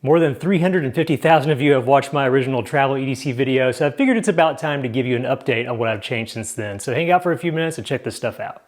More than 350,000 of you have watched my original Travel EDC video, so I figured it's about time to give you an update on what I've changed since then. So hang out for a few minutes and check this stuff out.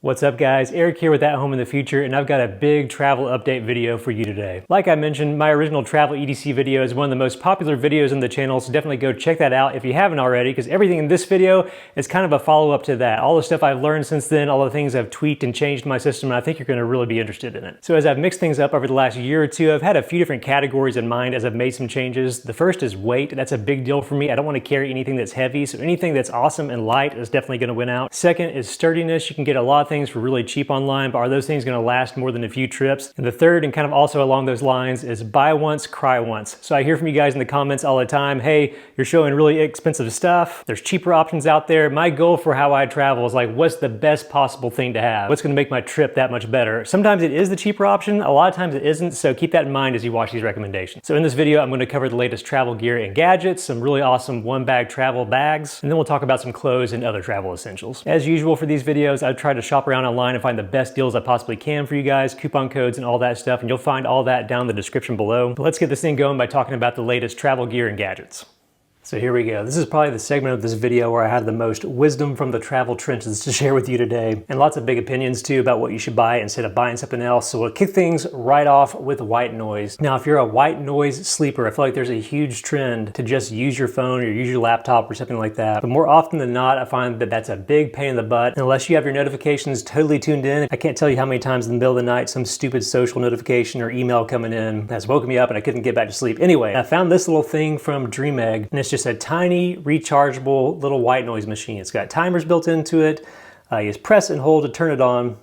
What's up guys, Eric here with At Home in the Future, and I've got a big travel update video for you today. Like I mentioned, my original Travel EDC video is one of the most popular videos on the channel, so definitely go check that out if you haven't already, because everything in this video is kind of a follow-up to that. All the stuff I've learned since then, all the things I've tweaked and changed my system, and I think you're going to really be interested in it. So as I've mixed things up over the last year or two, I've had a few different categories in mind as I've made some changes. The first is weight. That's a big deal for me. I don't want to carry anything that's heavy, so anything that's awesome and light is definitely going to win out. Second is sturdiness. You can get a lot of things for really cheap online, but are those things going to last more than a few trips? And the third, and kind of also along those lines, is buy once, cry once. So I hear from you guys in the comments all the time, hey, you're showing really expensive stuff. There's cheaper options out there. My goal for how I travel is like, what's the best possible thing to have? What's going to make my trip that much better? Sometimes it is the cheaper option. A lot of times it isn't. So keep that in mind as you watch these recommendations. So in this video, I'm going to cover the latest travel gear and gadgets, some really awesome one-bag travel bags, and then we'll talk about some clothes and other travel essentials. As usual for these videos, I try to shop around online and find the best deals I possibly can for you guys, coupon codes and all that stuff, and you'll find all that down in the description below. But let's get this thing going by talking about the latest travel gear and gadgets. So here we go. This is probably the segment of this video where I have the most wisdom from the travel trenches to share with you today, and lots of big opinions too about what you should buy instead of buying something else. So we'll kick things right off with white noise. Now, if you're a white noise sleeper, I feel like there's a huge trend to just use your phone or use your laptop or something like that. But more often than not, I find that that's a big pain in the butt. And unless you have your notifications totally tuned in, I can't tell you how many times in the middle of the night some stupid social notification or email coming in has woken me up and I couldn't get back to sleep. Anyway, I found this little thing from Dreamegg, and it's just a tiny rechargeable little white noise machine. It's got timers built into it. You just press and hold to turn it on.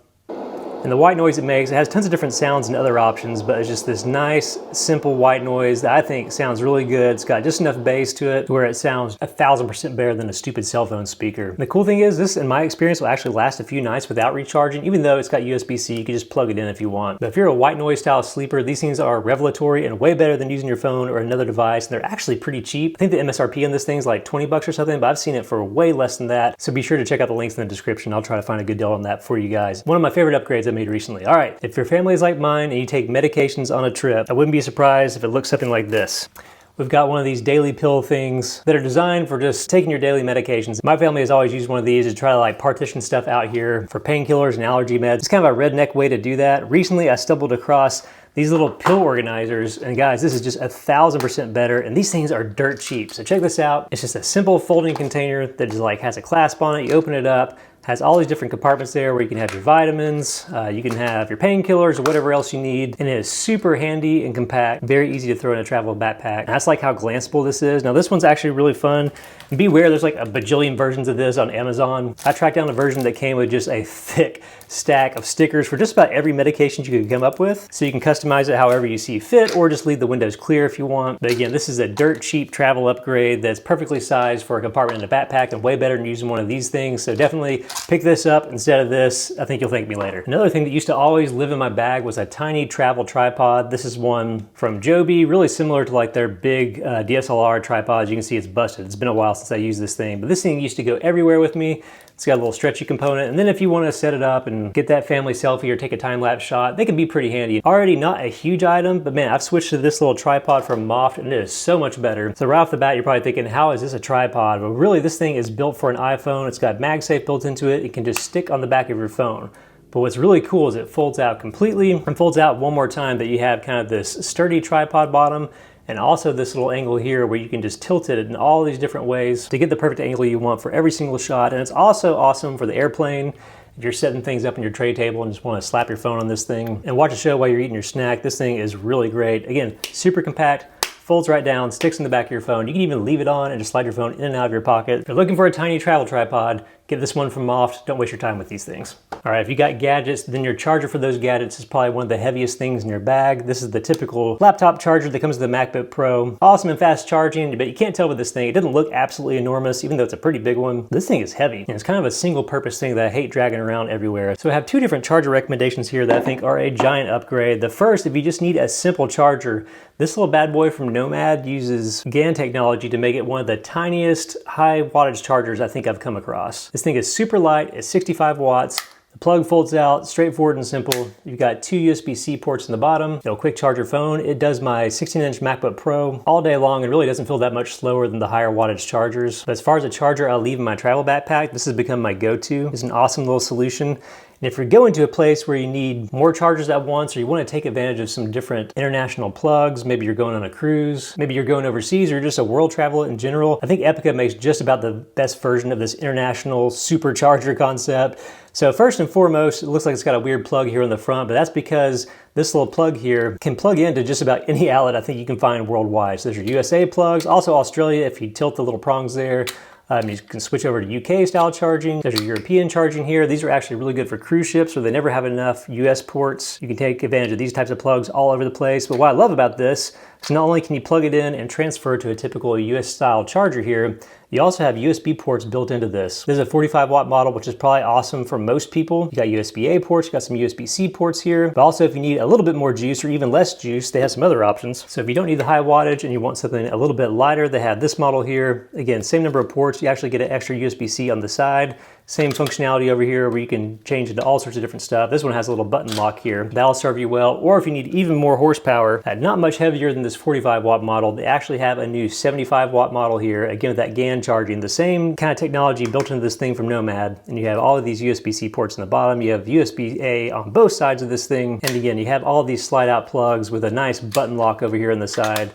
And the white noise it makes, it has tons of different sounds and other options, but it's just this nice, simple white noise that I think sounds really good. It's got just enough bass to it where it sounds 1000% better than a stupid cell phone speaker. And the cool thing is, this, in my experience, will actually last a few nights without recharging, even though it's got USB-C, you can just plug it in if you want. But if you're a white noise style sleeper, these things are revelatory and way better than using your phone or another device. And they're actually pretty cheap. I think the MSRP on this thing is like 20 bucks or something, but I've seen it for way less than that. So be sure to check out the links in the description. I'll try to find a good deal on that for you guys. One of my favorite upgrades I made recently. All right, if your family is like mine and you take medications on a trip, I wouldn't be surprised if it looks something like this. We've got one of these daily pill things that are designed for just taking your daily medications. My family has always used one of these to try to like partition stuff out here for painkillers and allergy meds. It's kind of a redneck way to do that. Recently, I stumbled across these little pill organizers, and guys, this is just 1000% better, and these things are dirt cheap. So check this out. It's just a simple folding container that just like has a clasp on it. You open it up, has all these different compartments there where you can have your vitamins, you can have your painkillers or whatever else you need, and it is super handy and compact, very easy to throw in a travel backpack. And that's like how glanceable this is. Now this one's actually really fun. And beware, there's like a bajillion versions of this on Amazon. I tracked down a version that came with just a thick stack of stickers for just about every medication you could come up with. So you can customize it however you see fit, or just leave the windows clear if you want. But again, this is a dirt cheap travel upgrade that's perfectly sized for a compartment in a backpack and way better than using one of these things. So definitely pick this up instead of this. I think you'll thank me later. Another thing that used to always live in my bag was a tiny travel tripod. This is one from Joby, really similar to like their big DSLR tripods. You can see it's busted. It's been a while since I used this thing, but this thing used to go everywhere with me. It's got a little stretchy component, and then if you want to set it up and get that family selfie or take a time-lapse shot, they can be pretty handy. Already not a huge item, but man, I've switched to this little tripod from MOFT, and it is so much better. So right off the bat, you're probably thinking, how is this a tripod? Well, really, this thing is built for an iPhone. It's got Magsafe built into it. It can just stick on the back of your phone. But what's really cool is it folds out completely and folds out one more time, that you have kind of this sturdy tripod bottom, and also this little angle here where you can just tilt it in all these different ways to get the perfect angle you want for every single shot. And it's also awesome for the airplane. If you're setting things up on your tray table and just want to slap your phone on this thing and watch a show while you're eating your snack, this thing is really great. Again, super compact, folds right down, sticks in the back of your phone. You can even leave it on and just slide your phone in and out of your pocket. If you're looking for a tiny travel tripod, get this one from MOFT. Don't waste your time with these things. All right, if you got gadgets, then your charger for those gadgets is probably one of the heaviest things in your bag. This is the typical laptop charger that comes with the MacBook Pro. Awesome and fast charging, but you can't tell with this thing. It doesn't look absolutely enormous, even though it's a pretty big one. This thing is heavy, and it's kind of a single purpose thing that I hate dragging around everywhere. So I have two different charger recommendations here that I think are a giant upgrade. The first, if you just need a simple charger, this little bad boy from Nomad uses GaN technology to make it one of the tiniest high wattage chargers I think I've come across. This thing is super light, it's 65 watts. The plug folds out, straightforward and simple. You've got two USB-C ports in the bottom. It'll quick charge your phone. It does my 16-inch MacBook Pro all day long. It really doesn't feel that much slower than the higher wattage chargers. But as far as a charger I'll leave in my travel backpack, this has become my go-to. It's an awesome little solution. And if you're going to a place where you need more chargers at once, or you want to take advantage of some different international plugs, maybe you're going on a cruise, maybe you're going overseas, or just a world travel in general, I think Epicka makes just about the best version of this international supercharger concept. So first and foremost, it looks like it's got a weird plug here in the front, but that's because this little plug here can plug into just about any outlet I think you can find worldwide. So there's your USA plugs, also Australia if you tilt the little prongs there. You can switch over to UK style charging. There's your European charging here. These are actually really good for cruise ships where they never have enough US ports. You can take advantage of these types of plugs all over the place. But what I love about this is not only can you plug it in and transfer to a typical US style charger here, you also have USB ports built into this. This is a 45 watt model, which is probably awesome for most people. You got USB-A ports, you got some USB-C ports here, but also if you need a little bit more juice or even less juice, they have some other options. So if you don't need the high wattage and you want something a little bit lighter, they have this model here. Again, same number of ports, you actually get an extra USB-C on the side. Same functionality over here where you can change into all sorts of different stuff. This one has a little button lock here. That'll serve you well. Or if you need even more horsepower, not much heavier than this 45 watt model, they actually have a new 75 watt model here. Again, with that GAN charging, the same kind of technology built into this thing from Nomad. And you have all of these USB-C ports in the bottom. You have USB-A on both sides of this thing. And again, you have all of these slide out plugs with a nice button lock over here on the side.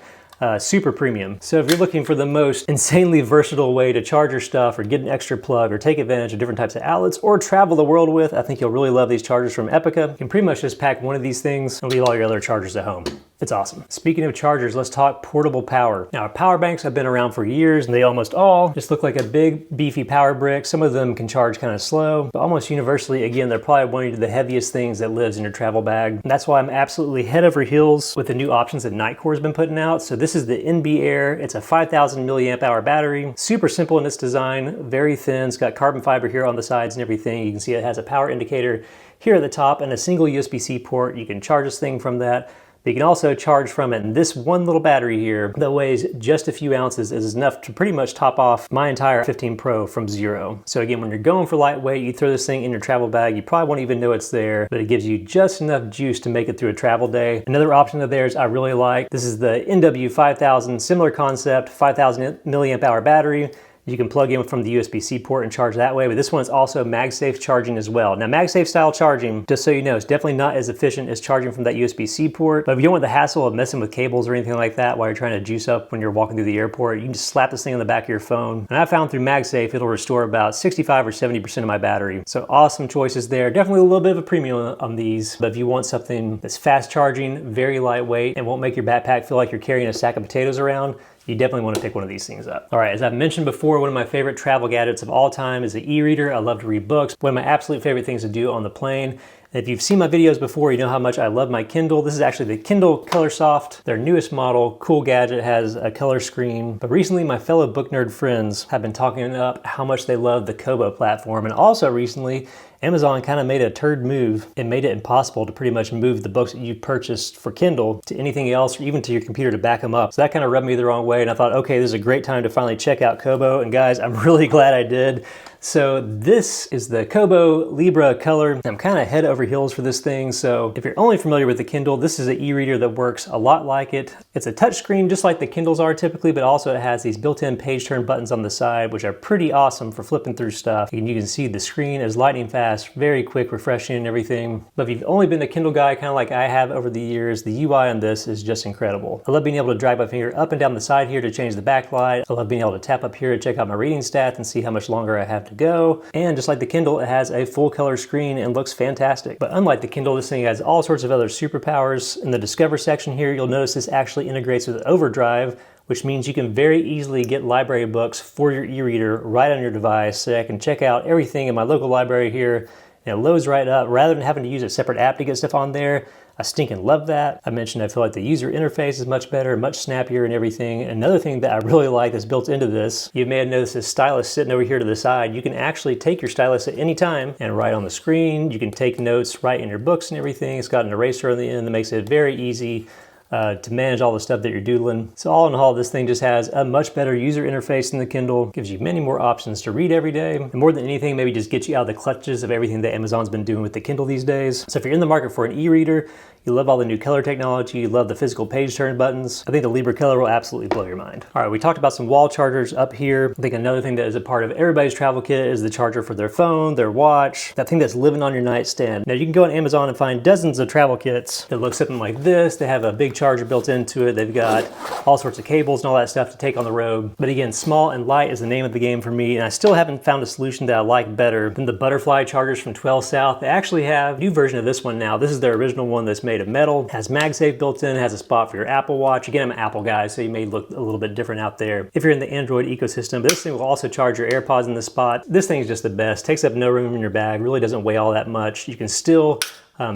Super premium. So if you're looking for the most insanely versatile way to charge your stuff or get an extra plug or take advantage of different types of outlets or travel the world with, I think you'll really love these chargers from Epicka. You can pretty much just pack one of these things and leave all your other chargers at home. It's awesome. Speaking of chargers, let's talk portable power. Now, our power banks have been around for years and they almost all just look like a big beefy power brick. Some of them can charge kind of slow, but almost universally, again, they're probably one of the heaviest things that lives in your travel bag. And that's why I'm absolutely head over heels with the new options that Nitecore has been putting out. So this is the NB Air. It's a 5,000 milliamp hour battery. Super simple in its design, very thin. It's got carbon fiber here on the sides and everything. You can see it has a power indicator here at the top and a single USB-C port. You can charge this thing from that. But you can also charge from it, and this one little battery here that weighs just a few ounces is enough to pretty much top off my entire 15 Pro from zero. So again, when you're going for lightweight, you throw this thing in your travel bag, you probably won't even know it's there, but it gives you just enough juice to make it through a travel day. Another option of theirs I really like, this is the NW5000, similar concept, 5,000 milliamp hour battery. You can plug in from the USB-C port and charge that way, but this one is also Magsafe charging as well. Now, Magsafe style charging, just so you know, is definitely not as efficient as charging from that USB-C port, but if you don't want the hassle of messing with cables or anything like that while you're trying to juice up when you're walking through the airport, you can just slap this thing on the back of your phone. And I found through Magsafe, it'll restore about 65 or 70% of my battery. So awesome choices there. Definitely a little bit of a premium on these, but if you want something that's fast charging, very lightweight, and won't make your backpack feel like you're carrying a sack of potatoes around, you definitely want to pick one of these things up. All right, as I've mentioned before, one of my favorite travel gadgets of all time is the e-reader. I love to read books. One of my absolute favorite things to do on the plane. And if you've seen my videos before, you know how much I love my Kindle. This is actually the Kindle ColorSoft, their newest model. Cool gadget, has a color screen. But recently, my fellow book nerd friends have been talking up how much they love the Kobo platform. And also recently, Amazon kind of made a turd move and made it impossible to pretty much move the books that you purchased for Kindle to anything else or even to your computer to back them up. So that kind of rubbed me the wrong way, and I thought, okay, this is a great time to finally check out Kobo. And guys, I'm really glad I did. So this is the Kobo Libra color. I'm kind of head over heels for this thing. So if you're only familiar with the Kindle, this is an e-reader that works a lot like it. It's a touchscreen just like the Kindles are typically, but also it has these built-in page turn buttons on the side, which are pretty awesome for flipping through stuff. And you can see the screen is lightning fast, very quick, refreshing and everything. But if you've only been a Kindle guy, kind of like I have over the years, the UI on this is just incredible. I love being able to drag my finger up and down the side here to change the backlight. I love being able to tap up here to check out my reading stats and see how much longer I have to go. And just like the Kindle, it has a full color screen and looks fantastic. But unlike the Kindle, this thing has all sorts of other superpowers. In the Discover section here, you'll notice this actually integrates with Overdrive, which means you can very easily get library books for your e-reader right on your device. So I can check out everything in my local library here, and it loads right up rather than having to use a separate app to get stuff on there. I stinking love that. I mentioned I feel like the user interface is much better, much snappier and everything. Another thing that I really like that's built into this, you may have noticed this stylus sitting over here to the side. You can actually take your stylus at any time and write on the screen. You can take notes, write in your books and everything. It's got an eraser on the end that makes it very easy to manage all the stuff that you're doodling. So all in all, this thing just has a much better user interface than the Kindle, gives you many more options to read every day, and more than anything, maybe just gets you out of the clutches of everything that Amazon's been doing with the Kindle these days. So if you're in the market for an e-reader, you love all the new color technology, you love the physical page turn buttons, I think the Libra color will absolutely blow your mind. All right, we talked about some wall chargers up here. I think another thing that is a part of everybody's travel kit is the charger for their phone, their watch, that thing that's living on your nightstand. Now you can go on Amazon and find dozens of travel kits that look something like this. They have a big charger built into it. They've got all sorts of cables and all that stuff to take on the road. But again, small and light is the name of the game for me, and I still haven't found a solution that I like better than the butterfly chargers from Twelvesouth. They actually have a new version of this one now. This is their original one that's made of metal. It has Magsafe built in, has a spot for your Apple Watch. Again, I'm an Apple guy, so you may look a little bit different out there if you're in the Android ecosystem. But this thing will also charge your AirPods in this spot. This thing is just the best. Takes up no room in your bag, really doesn't weigh all that much. You can still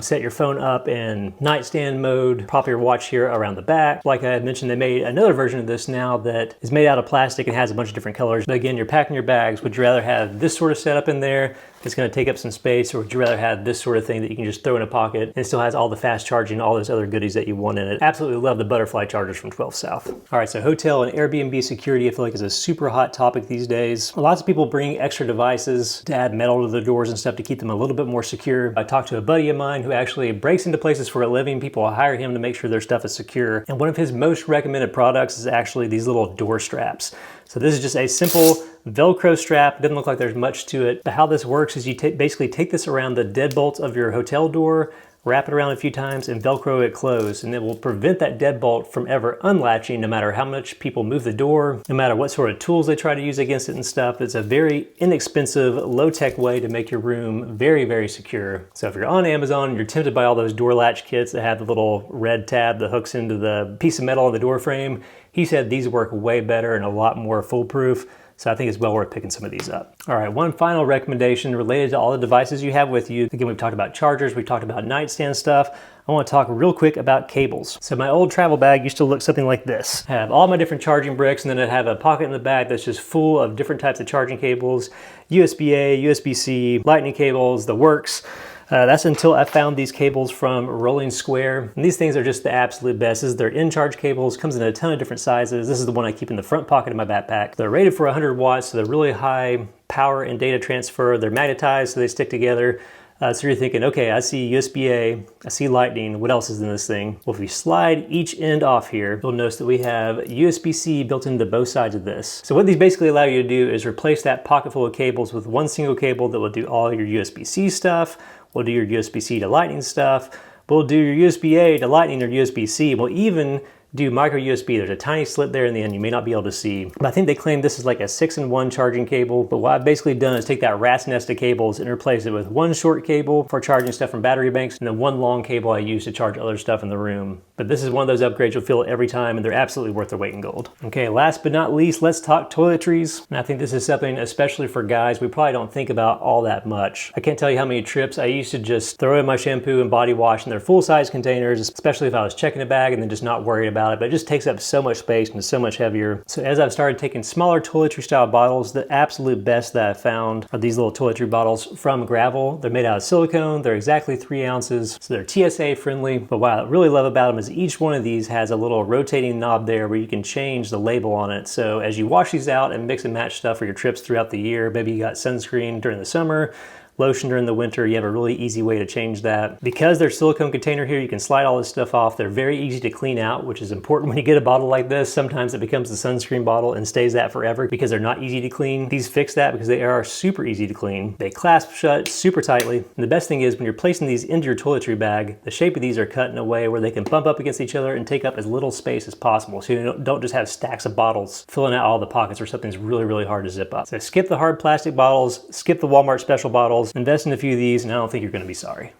set your phone up in nightstand mode, prop your watch here around the back. Like I had mentioned, they made another version of this now that is made out of plastic and has a bunch of different colors. But again, you're packing your bags. Would you rather have this sort of setup in there that's going to take up some space, or would you rather have this sort of thing that you can just throw in a pocket and it still has all the fast charging, all those other goodies that you want in it? Absolutely love the butterfly chargers from Twelvesouth. All right, so hotel and Airbnb security I feel like is a super hot topic these days. Lots of people bring extra devices to add metal to the doors and stuff to keep them a little bit more secure. I talked to a buddy of mine who actually breaks into places for a living. People hire him to make sure their stuff is secure. And one of his most recommended products is actually these little door straps. So this is just a simple Velcro strap. Doesn't look like there's much to it. But how this works is you basically take this around the deadbolt of your hotel door, wrap it around a few times, and Velcro it closed. And it will prevent that deadbolt from ever unlatching no matter how much people move the door, no matter what sort of tools they try to use against it and stuff. It's a very inexpensive, low-tech way to make your room very, very secure. So if you're on Amazon and you're tempted by all those door latch kits that have the little red tab that hooks into the piece of metal on the door frame, he said these work way better and a lot more foolproof. So I think it's well worth picking some of these up. All right, one final recommendation related to all the devices you have with you. Again, we've talked about chargers, we've talked about nightstand stuff. I want to talk real quick about cables. So my old travel bag used to look something like this. I have all my different charging bricks, and then I'd have a pocket in the back that's just full of different types of charging cables, USB-A, USB-C, lightning cables, the works. That's until I found these cables from Rolling Square. And these things are just the absolute best. This is their in-charge cables, comes in a ton of different sizes. This is the one I keep in the front pocket of my backpack. They're rated for 100 watts, so they're really high power and data transfer. They're magnetized, so they stick together. So you're thinking, okay, I see USB-A, I see lightning, what else is in this thing? Well, if we slide each end off here, you'll notice that we have USB-C built into both sides of this. So what these basically allow you to do is replace that pocket full of cables with one single cable that will do all your USB-C stuff. We'll do your USB-C to lightning stuff. We'll do your USB-A to lightning or USB-C. We'll even do micro USB. There's a tiny slit there in the end you may not be able to see. But I think they claim this is like a 6-in-1 charging cable. But what I've basically done is take that rat's nest of cables and replace it with one short cable for charging stuff from battery banks, and then one long cable I use to charge other stuff in the room. But this is one of those upgrades you'll feel every time, and they're absolutely worth their weight in gold. Okay, last but not least, let's talk toiletries. And I think this is something, especially for guys, we probably don't think about all that much. I can't tell you how many trips I used to just throw in my shampoo and body wash in their full-size containers, especially if I was checking a bag and then just not worried about it, but it just takes up so much space and is so much heavier. So as I've started taking smaller toiletry style bottles, the absolute best that I've found are these little toiletry bottles from Gravel. They're made out of silicone. They're exactly 3 ounces. So they're TSA friendly. But what I really love about them is each one of these has a little rotating knob there where you can change the label on it. So as you wash these out and mix and match stuff for your trips throughout the year, maybe you got sunscreen during the summer, lotion during the winter, you have a really easy way to change that. Because they're silicone container here, you can slide all this stuff off. They're very easy to clean out, which is important when you get a bottle like this. Sometimes it becomes the sunscreen bottle and stays that forever because they're not easy to clean. These fix that because they are super easy to clean. They clasp shut super tightly. And the best thing is when you're placing these into your toiletry bag, the shape of these are cut in a way where they can bump up against each other and take up as little space as possible. So you don't just have stacks of bottles filling out all the pockets or something's really, really hard to zip up. So skip the hard plastic bottles, skip the Walmart special bottles, invest in a few of these, and I don't think you're going to be sorry.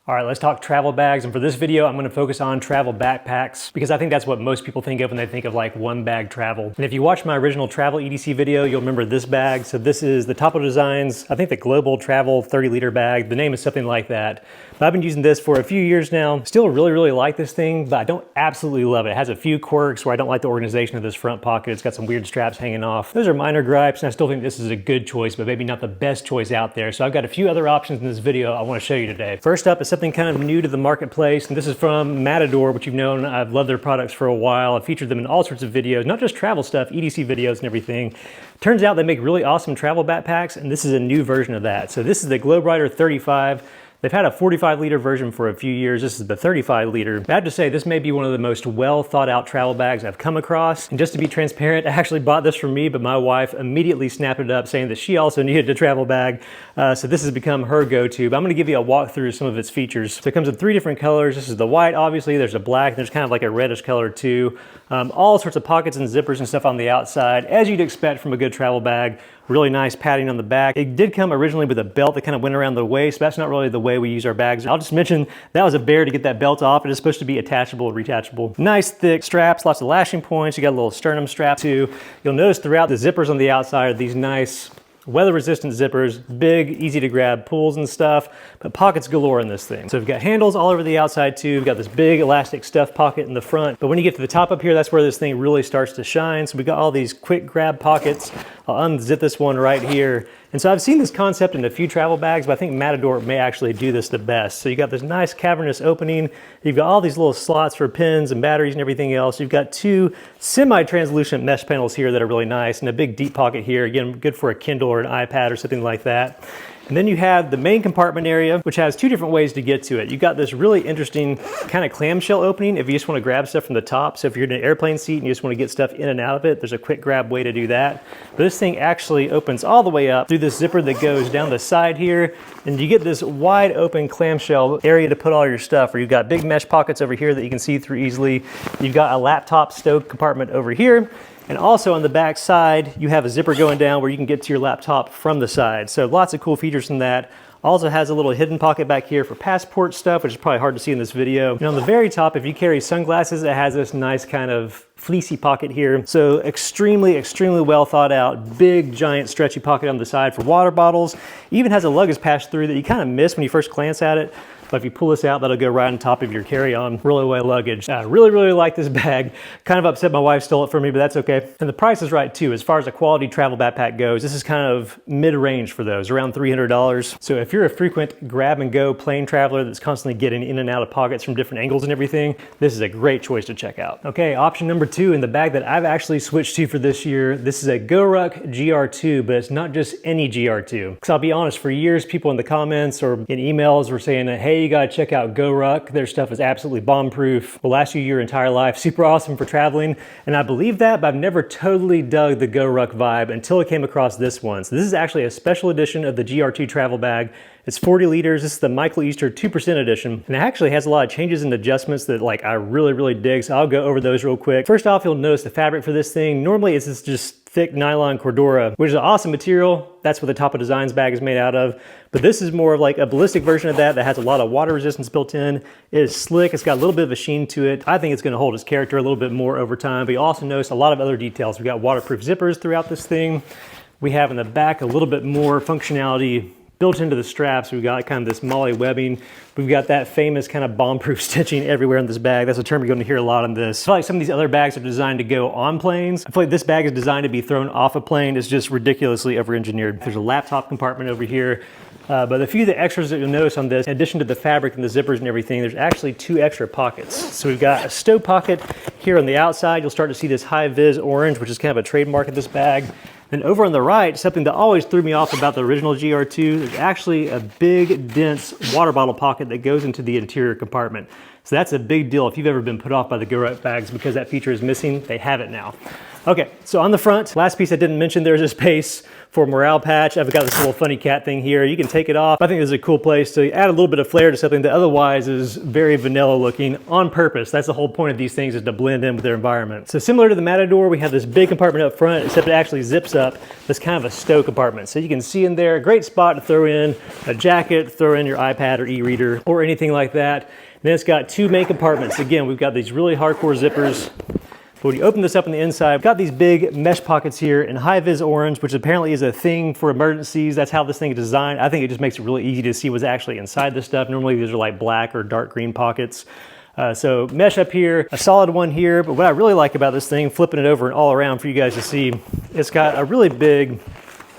All right, let's talk travel bags. And for this video, I'm going to focus on travel backpacks because I think that's what most people think of when they think of like one bag travel. And if you watch my original Travel EDC video, you'll remember this bag. So this is the Topo Designs, I think the Global Travel 30-liter bag. The name is something like that. But I've been using this for a few years now. Still really, really like this thing, but I don't absolutely love it. It has a few quirks where I don't like the organization of this front pocket. It's got some weird straps hanging off. Those are minor gripes, and I still think this is a good choice, but maybe not the best choice out there. So I've got a few other options in this video I want to show you today. First up is something kind of new to the marketplace, and this is from Matador, which you've known. I've loved their products for a while. I've featured them in all sorts of videos, not just travel stuff, EDC videos and everything. Turns out they make really awesome travel backpacks, and this is a new version of that. So this is the GlobeRider 35. They've had a 45-liter version for a few years. This is the 35-liter. I have to say, this may be one of the most well-thought-out travel bags I've come across. And just to be transparent, I actually bought this for me, but my wife immediately snapped it up saying that she also needed a travel bag. So this has become her go-to. But I'm gonna give you a walkthrough of some of its features. So it comes in 3 different colors. This is the white, obviously. There's a black, and there's kind of like a reddish color too. All sorts of pockets and zippers and stuff on the outside, as you'd expect from a good travel bag. Really nice padding on the back. It did come originally with a belt that kind of went around the waist, but that's not really the way we use our bags. I'll just mention that was a bear to get that belt off. It is supposed to be attachable, retachable. Nice thick straps, lots of lashing points. You got a little sternum strap too. You'll notice throughout the zippers on the outside are these nice weather-resistant zippers, big, easy to grab pulls and stuff, but pockets galore in this thing. So we've got handles all over the outside too. We've got this big elastic stuff pocket in the front, but when you get to the top up here, that's where this thing really starts to shine. So we've got all these quick grab pockets. I'll unzip this one right here. And so I've seen this concept in a few travel bags, but I think Matador may actually do this the best. So you got this nice cavernous opening. You've got all these little slots for pins and batteries and everything else. You've got 2 semi-translucent mesh panels here that are really nice, and a big deep pocket here. Again, good for a Kindle or an iPad or something like that. And then you have the main compartment area, which has 2 different ways to get to it. You've got this really interesting kind of clamshell opening if you just want to grab stuff from the top. So if you're in an airplane seat and you just want to get stuff in and out of it, there's a quick grab way to do that. But this thing actually opens all the way up through this zipper that goes down the side here. And you get this wide open clamshell area to put all your stuff, where you've got big mesh pockets over here that you can see through easily. You've got a laptop stowed compartment over here. And also on the back side, you have a zipper going down where you can get to your laptop from the side. So lots of cool features in that. Also has a little hidden pocket back here for passport stuff, which is probably hard to see in this video. And on the very top, if you carry sunglasses, it has this nice kind of fleecy pocket here. So extremely, extremely well thought out, big, giant, stretchy pocket on the side for water bottles. Even has a luggage pass through that you kind of miss when you first glance at it. But if you pull this out, that'll go right on top of your carry-on roll-away luggage. I really, really like this bag. Kind of upset my wife stole it from me, but that's okay. And the price is right too. As far as a quality travel backpack goes, this is kind of mid-range for those, around $300. So if you're a frequent grab-and-go plane traveler that's constantly getting in and out of pockets from different angles and everything, this is a great choice to check out. Okay, option number 2 in the bag that I've actually switched to for this year, this is a GORUCK GR2, but it's not just any GR2. Because I'll be honest, for years, people in the comments or in emails were saying, hey, you gotta check out GORUCK. Their stuff is absolutely bomb-proof, will last you your entire life, super awesome for traveling. And I believe that, but I've never totally dug the GORUCK vibe until I came across this one. So this is actually a special edition of the GR2 travel bag. It's 40 liters. This is the Michael Easter 2% edition. And it actually has a lot of changes and adjustments that I really, really dig. So I'll go over those real quick. First off, you'll notice the fabric for this thing. Normally it's this just thick nylon Cordura, which is an awesome material. That's what the Top of Designs bag is made out of. But this is more of like a ballistic version of that has a lot of water resistance built in. It is slick. It's got a little bit of a sheen to it. I think it's going to hold its character a little bit more over time. But you also notice a lot of other details. We've got waterproof zippers throughout this thing. We have in the back a little bit more functionality built into the straps. We've got kind of this MOLLE webbing. We've got that famous kind of bomb-proof stitching everywhere in this bag. That's a term you're going to hear a lot on this. I feel like some of these other bags are designed to go on planes. I feel like this bag is designed to be thrown off a plane. It's just ridiculously over-engineered. There's a laptop compartment over here. But a few of the extras that you'll notice on this, in addition to the fabric and the zippers and everything, there's actually 2 extra pockets. So we've got a stow pocket here on the outside. You'll start to see this high-vis orange, which is kind of a trademark of this bag. Then over on the right, something that always threw me off about the original GR2, there's actually a big, dense water bottle pocket that goes into the interior compartment. So that's a big deal if you've ever been put off by the GORUCK bags because that feature is missing. They have it now. Okay, so on the front, last piece I didn't mention, there's a space for a morale patch. I've got this little funny cat thing here. You can take it off. I think this is a cool place to add a little bit of flair to something that otherwise is very vanilla looking on purpose. That's the whole point of these things, is to blend in with their environment. So similar to the Matador, we have this big compartment up front, except it actually zips up. This kind of a stow compartment. So you can see in there, a great spot to throw in a jacket, throw in your iPad or e-reader or anything like that. And then it's got 2 main compartments. Again, we've got these really hardcore zippers. But when you open this up on the inside, we've got these big mesh pockets here in high-vis orange, which apparently is a thing for emergencies. That's how this thing is designed. I think it just makes it really easy to see what's actually inside this stuff. Normally these are like black or dark green pockets. So mesh up here, a solid one here. But what I really like about this thing, flipping it over and all around for you guys to see, it's got a really big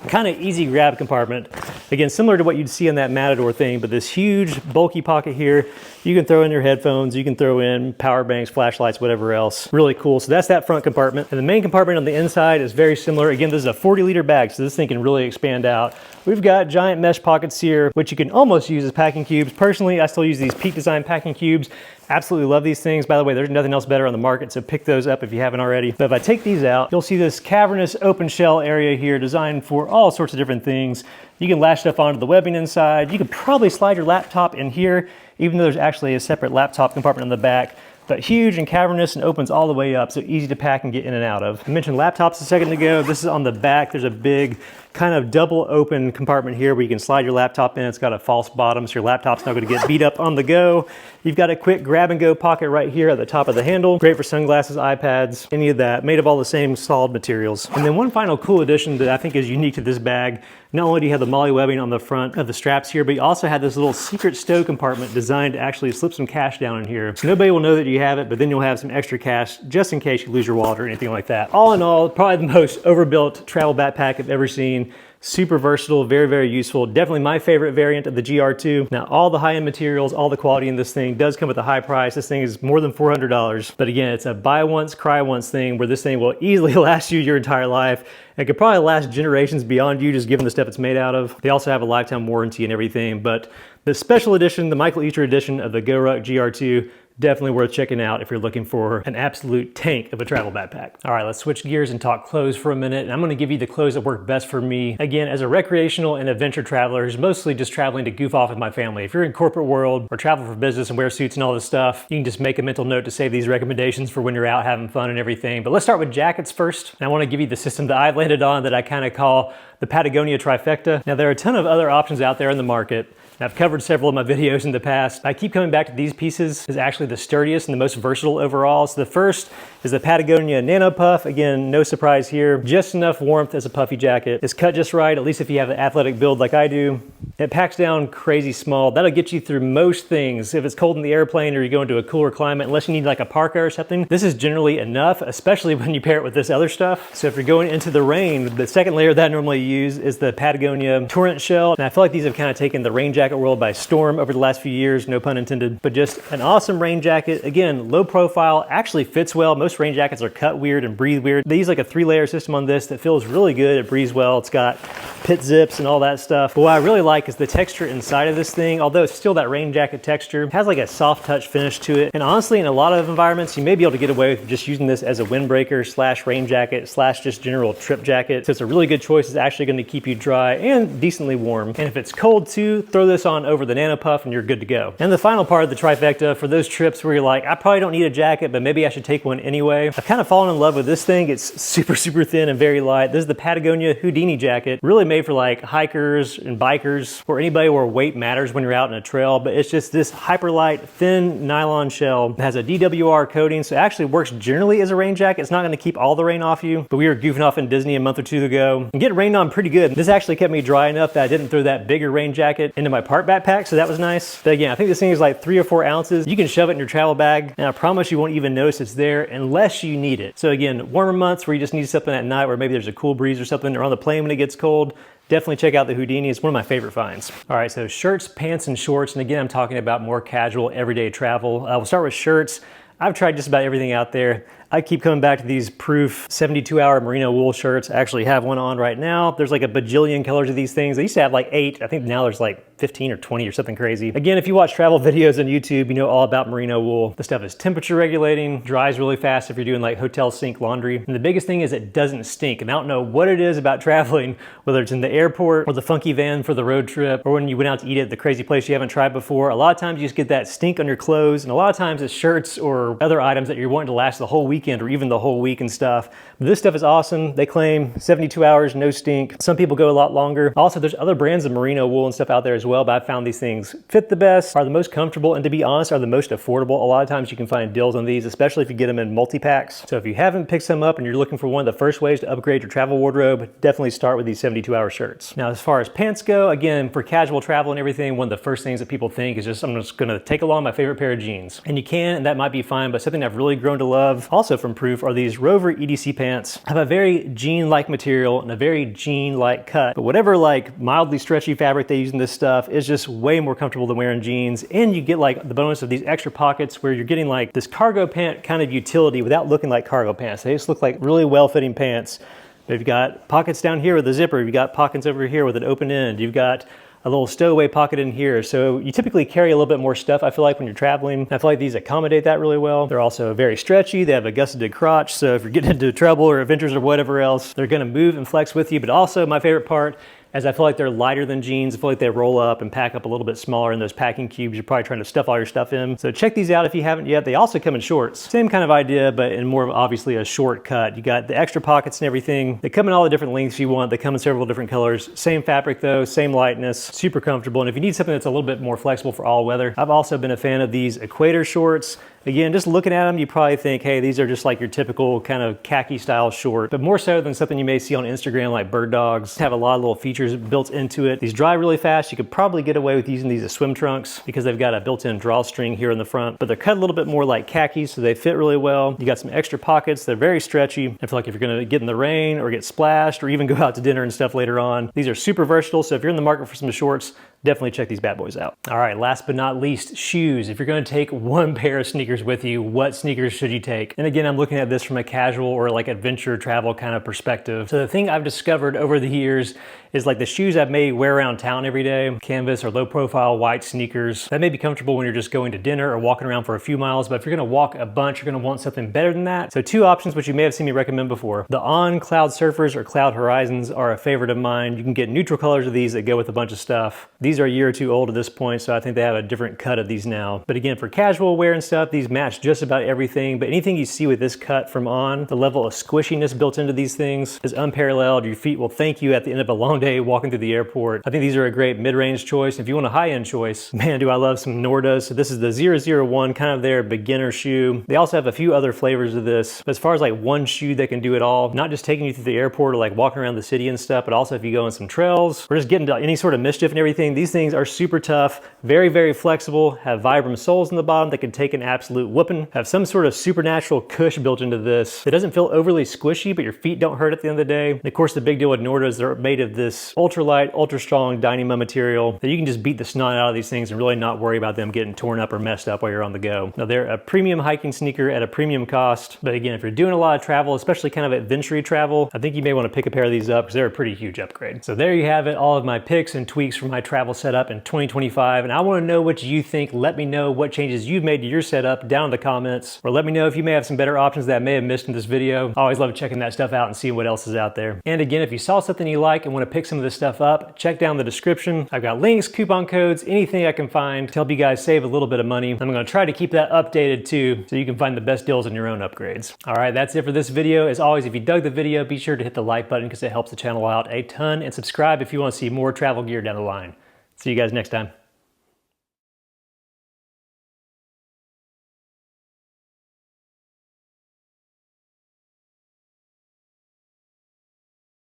Kind of easy grab compartment. Again, similar to what you'd see in that Matador thing, but this huge bulky pocket here. You can throw in your headphones, you can throw in power banks, flashlights, whatever else. Really cool. So that's that front compartment. And the main compartment on the inside is very similar. Again, this is a 40-liter bag, so this thing can really expand out. We've got giant mesh pockets here, which you can almost use as packing cubes. Personally, I still use these Peak Design packing cubes. Absolutely love these things. By the way, there's nothing else better on the market, so pick those up if you haven't already. But if I take these out, you'll see this cavernous open shell area here designed for all sorts of different things. You can latch stuff onto the webbing inside. You could probably slide your laptop in here, even though there's actually a separate laptop compartment on the back. But huge and cavernous and opens all the way up, so easy to pack and get in and out of. I mentioned laptops a second ago. This is on the back. There's a big kind of double open compartment here where you can slide your laptop in. It's got a false bottom, so your laptop's not going to get beat up on the go. You've got a quick grab and go pocket right here at the top of the handle. Great for sunglasses, iPads, any of that. Made of all the same solid materials. And then one final cool addition that I think is unique to this bag. Not only do you have the MOLLE webbing on the front of the straps here, but you also have this little secret stow compartment designed to actually slip some cash down in here. So nobody will know that you have it, but then you'll have some extra cash just in case you lose your wallet or anything like that. All in all, probably the most overbuilt travel backpack I've ever seen. Super versatile, very, very useful. Definitely my favorite variant of the GR2. Now, all the high-end materials, all the quality in this thing does come with a high price. This thing is more than $400. But again, it's a buy once, cry once thing where this thing will easily last you your entire life. It could probably last generations beyond you, just given the stuff it's made out of. They also have a lifetime warranty and everything. But the special edition, the Michael Easter edition of the GORUCK GR2, definitely worth checking out if you're looking for an absolute tank of a travel backpack. All right, let's switch gears and talk clothes for a minute. And I'm gonna give you the clothes that work best for me. Again, as a recreational and adventure traveler who's mostly just traveling to goof off with my family. If you're in corporate world or travel for business and wear suits and all this stuff, you can just make a mental note to save these recommendations for when you're out having fun and everything. But let's start with jackets first. And I wanna give you the system that I've landed on that I kind of call the Patagonia Trifecta. Now, there are a ton of other options out there in the market. I've covered several of my videos in the past. I keep coming back to these pieces as actually the sturdiest and the most versatile overall. So the first is the Patagonia Nano Puff. Again, no surprise here. Just enough warmth as a puffy jacket. It's cut just right, at least if you have an athletic build like I do. It packs down crazy small. That'll get you through most things. If it's cold in the airplane or you go into a cooler climate, unless you need like a parka or something, this is generally enough, especially when you pair it with this other stuff. So if you're going into the rain, the second layer that I normally use is the Patagonia Torrent Shell. And I feel like these have kind of taken the rain jacket world by storm over the last few years, no pun intended, but just an awesome rain jacket. Again, low profile, actually fits well. Most rain jackets are cut weird and breathe weird. They use like a 3-layer system on this that feels really good. It breathes well. It's got pit zips and all that stuff. But what I really like is the texture inside of this thing. Although it's still that rain jacket texture, it has like a soft touch finish to it. And honestly, in a lot of environments, you may be able to get away with just using this as a windbreaker slash rain jacket slash just general trip jacket. So it's a really good choice. It's actually going to keep you dry and decently warm. And if it's cold too, throw this on over the Nano Puff and you're good to go. And the final part of the trifecta for those trips where you're like, I probably don't need a jacket, but maybe I should take one anyway. I've kind of fallen in love with this thing. It's super, super thin and very light. This is the Patagonia Houdini jacket, really made for like hikers and bikers or anybody where weight matters when you're out in a trail. But it's just this hyper light, thin nylon shell. It has a DWR coating, so it actually works generally as a rain jacket. It's not going to keep all the rain off you, but we were goofing off in Disney a month or two ago and getting rained on pretty good. This actually kept me dry enough that I didn't throw that bigger rain jacket into my park backpack, so that was nice. But again, I think this thing is like 3 or 4 ounces. You can shove it in your travel bag, and I promise you won't even notice it's there unless you need it. So again, warmer months where you just need something at night, where maybe there's a cool breeze or something, or on the plane when it gets cold, definitely check out the Houdini. It's one of my favorite finds. All right, so shirts, pants, and shorts. And again, I'm talking about more casual, everyday travel. We'll start with shirts. I've tried just about everything out there. I keep coming back to these proof 72-hour merino wool shirts. I actually have one on right now. There's like a bajillion colors of these things. I used to have like 8. I think now there's like 15 or 20 or something crazy. Again, if you watch travel videos on YouTube, you know all about merino wool. The stuff is temperature regulating, dries really fast if you're doing like hotel sink laundry. And the biggest thing is it doesn't stink. And I don't know what it is about traveling, whether it's in the airport or the funky van for the road trip, or when you went out to eat at the crazy place you haven't tried before. A lot of times you just get that stink on your clothes. And a lot of times it's shirts or other items that you're wanting to last the whole weekend or even the whole week and stuff. But this stuff is awesome. They claim 72 hours, no stink. Some people go a lot longer. Also, there's other brands of merino wool and stuff out there as well. well, but I found these things fit the best, are the most comfortable, and to be honest, are the most affordable. A lot of times you can find deals on these, especially if you get them in multi-packs. So if you haven't picked some up and you're looking for one of the first ways to upgrade your travel wardrobe, definitely start with these 72-hour shirts. Now, as far as pants go, again, for casual travel and everything, one of the first things that people think is just, I'm just gonna take along my favorite pair of jeans. And you can, and that might be fine, but something I've really grown to love, also from Proof, are these Rover EDC pants. Have a very jean-like material and a very jean-like cut, but whatever like mildly stretchy fabric they use in this stuff is just way more comfortable than wearing jeans. And you get like the bonus of these extra pockets where you're getting like this cargo pant kind of utility without looking like cargo pants. They just look like really well-fitting pants. But you've got pockets down here with a zipper, you've got pockets over here with an open end, you've got a little stowaway pocket in here. So you typically carry a little bit more stuff, I feel like, when you're traveling. I feel like these accommodate that really well. They're also very stretchy. They have a gusseted crotch. So if you're getting into trouble or adventures or whatever else, they're gonna move and flex with you. But also my favorite part, as I feel like they're lighter than jeans. I feel like they roll up and pack up a little bit smaller in those packing cubes you're probably trying to stuff all your stuff in. So check these out if you haven't yet. They also come in shorts. Same kind of idea, but in more of obviously a short cut. You got the extra pockets and everything. They come in all the different lengths you want. They come in several different colors. Same fabric though, same lightness, super comfortable. And if you need something that's a little bit more flexible for all weather, I've also been a fan of these Equator shorts. Again, just looking at them, you probably think, hey, these are just like your typical kind of khaki style short, but more so than something you may see on Instagram like bird dogs. Have a lot of little features built into it. These dry really fast. You could probably get away with using these as swim trunks because they've got a built-in drawstring here in the front, but they're cut a little bit more like khaki, so they fit really well. You got some extra pockets. They're very stretchy. I feel like if you're gonna get in the rain or get splashed or even go out to dinner and stuff later on, these are super versatile. So if you're in the market for some shorts, definitely check these bad boys out. All right, last but not least, shoes. If you're gonna take one pair of sneakers with you, what sneakers should you take? And again, I'm looking at this from a casual or like adventure travel kind of perspective. So the thing I've discovered over the years is like the shoes I may wear around town every day, canvas or low profile white sneakers. That may be comfortable when you're just going to dinner or walking around for a few miles, but if you're gonna walk a bunch, you're gonna want something better than that. So two options, which you may have seen me recommend before. The On Cloudsurfers or Cloud Horizons are a favorite of mine. You can get neutral colors of these that go with a bunch of stuff. These are a year or two old at this point, so I think they have a different cut of these now. But again, for casual wear and stuff, these match just about everything, but anything you see with this cut from On, the level of squishiness built into these things is unparalleled. Your feet will thank you at the end of a long day walking through the airport. I think these are a great mid-range choice. If you want a high-end choice, man, do I love some Nordas. So this is the 001, kind of their beginner shoe. They also have a few other flavors of this, but as far as like one shoe that can do it all, not just taking you through the airport or like walking around the city and stuff, but also if you go on some trails or just get into any sort of mischief and everything, these things are super tough, very, very flexible, have Vibram soles in the bottom that can take an absolute whooping, have some sort of supernatural cush built into this. It doesn't feel overly squishy, but your feet don't hurt at the end of the day. And of course, the big deal with Norda is they're made of this ultralight, ultra strong Dyneema material that you can just beat the snot out of these things and really not worry about them getting torn up or messed up while you're on the go. Now they're a premium hiking sneaker at a premium cost, but again, if you're doing a lot of travel, especially kind of adventure travel, I think you may want to pick a pair of these up because they're a pretty huge upgrade. So there you have it, all of my picks and tweaks for my travel setup in 2025, and I want to know what you think. Let me know what changes you've made to your setup down in the comments, or let me know if you may have some better options that I may have missed in this video. I always love checking that stuff out and seeing what else is out there. And again, if you saw something you like and want to pick some of this stuff up, check down the description. I've got links, coupon codes, anything I can find to help you guys save a little bit of money. I'm going to try to keep that updated too, so you can find the best deals on your own upgrades. All right, that's it for this video. As always, if you dug the video, be sure to hit the like button because it helps the channel out a ton, and subscribe if you want to see more travel gear down the line. See you guys next time.